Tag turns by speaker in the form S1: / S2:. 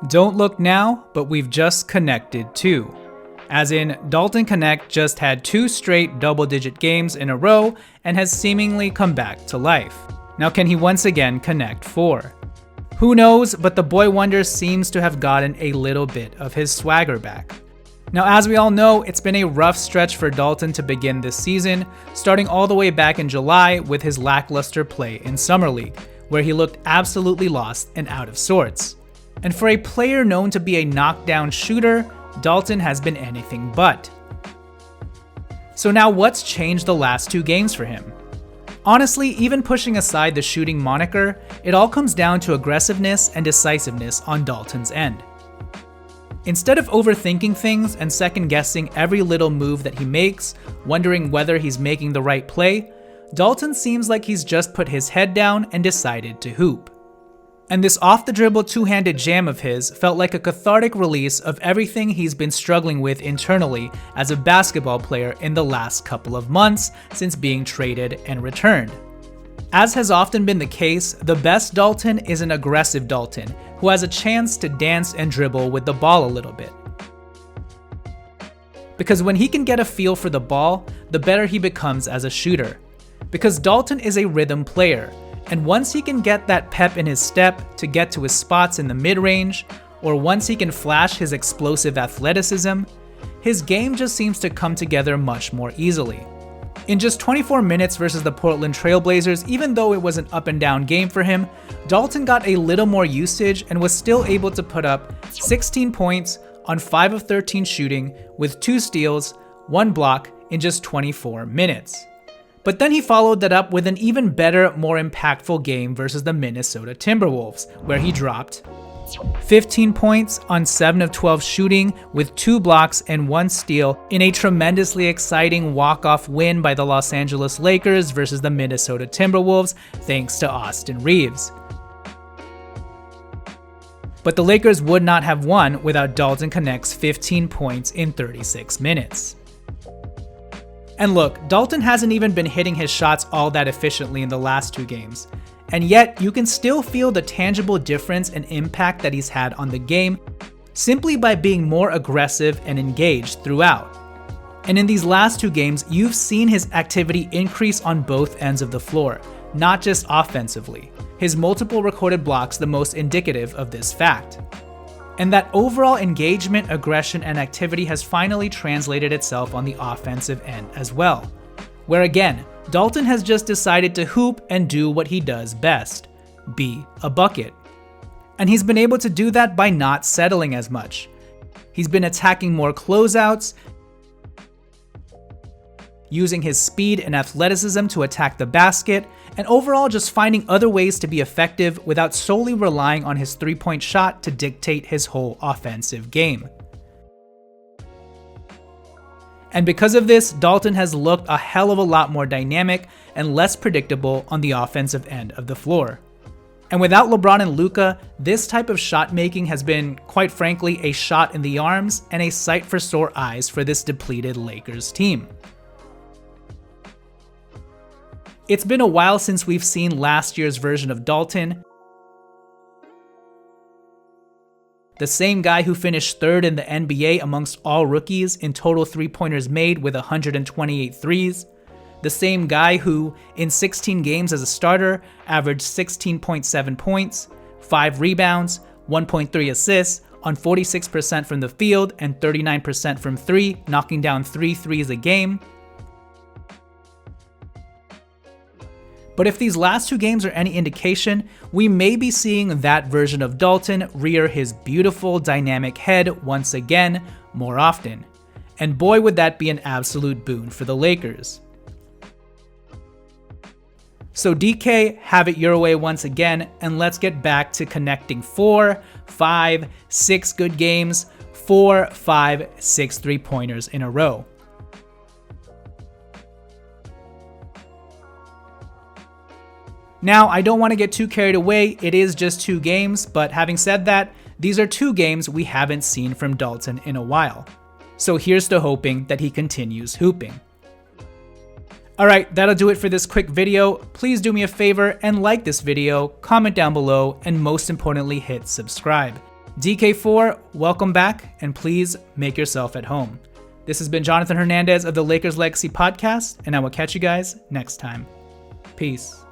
S1: Don't look now, but we've just connected too. As in, Dalton KNECHT just had 2 straight double-digit games in a row and has seemingly come back to life. Now can he once again connect 4? Who knows, but the boy wonder seems to have gotten a little bit of his swagger back. Now as we all know, it's been a rough stretch for Dalton to begin this season, starting all the way back in July with his lackluster play in Summer League, where he looked absolutely lost and out of sorts. And for a player known to be a knockdown shooter, Dalton has been anything but. So now what's changed the last 2 games for him? Honestly, even pushing aside the shooting moniker, it all comes down to aggressiveness and decisiveness on Dalton's end. Instead of overthinking things and second-guessing every little move that he makes, wondering whether he's making the right play, Dalton seems like he's just put his head down and decided to hoop. And this off-the-dribble two-handed jam of his felt like a cathartic release of everything he's been struggling with internally as a basketball player in the last couple of months since being traded and returned. As has often been the case, the best Dalton is an aggressive Dalton who has a chance to dance and dribble with the ball a little bit. Because when he can get a feel for the ball, the better he becomes as a shooter. Because Dalton is a rhythm player, and once he can get that pep in his step to get to his spots in the mid-range, or once he can flash his explosive athleticism, his game just seems to come together much more easily. In just 24 minutes versus the Portland Trail Blazers, even though it was an up and down game for him, Dalton got a little more usage and was still able to put up 16 points on 5 of 13 shooting with 2 steals, 1 block in just 24 minutes. But then he followed that up with an even better, more impactful game versus the Minnesota Timberwolves, where he dropped 15 points on 7 of 12 shooting with 2 blocks and 1 steal in a tremendously exciting walk-off win by the Los Angeles Lakers versus the Minnesota Timberwolves thanks to Austin Reaves. But the Lakers would not have won without Dalton KNECHT's 15 points in 36 minutes. And look, Dalton hasn't even been hitting his shots all that efficiently in the last 2 games, and yet you can still feel the tangible difference and impact that he's had on the game simply by being more aggressive and engaged throughout. And in these last 2 games, you've seen his activity increase on both ends of the floor, not just offensively. His multiple recorded blocks the most indicative of this fact. And that overall engagement, aggression, and activity has finally translated itself on the offensive end as well, where again, Dalton has just decided to hoop and do what he does best, be a bucket. And he's been able to do that by not settling as much. He's been attacking more closeouts, using his speed and athleticism to attack the basket, and overall just finding other ways to be effective without solely relying on his 3-point shot to dictate his whole offensive game. And because of this, Dalton has looked a hell of a lot more dynamic and less predictable on the offensive end of the floor. And without LeBron and Luka, this type of shot making has been, quite frankly, a shot in the arms and a sight for sore eyes for this depleted Lakers team. It's been a while since we've seen last year's version of Dalton, the same guy who finished 3rd in the NBA amongst all rookies in total 3-pointers made with 128 threes, the same guy who, in 16 games as a starter, averaged 16.7 points, 5 rebounds, 1.3 assists, on 46% from the field and 39% from 3, knocking down 3 threes a game. But if these last 2 games are any indication, we may be seeing that version of Dalton rear his beautiful, dynamic head once again more often. And boy, would that be an absolute boon for the Lakers. So DK, have it your way once again, and let's get back to connecting 4, 5, 6 good games, 4, 5, 6 3-pointers in a row. Now, I don't want to get too carried away, it is just 2 games, but having said that, these are 2 games we haven't seen from Dalton in a while. So here's to hoping that he continues hooping. Alright, that'll do it for this quick video. Please do me a favor and like this video, comment down below, and most importantly hit subscribe. DK4, welcome back, and please make yourself at home. This has been Jonathan Hernandez of the Lakers Legacy Podcast, and I will catch you guys next time. Peace.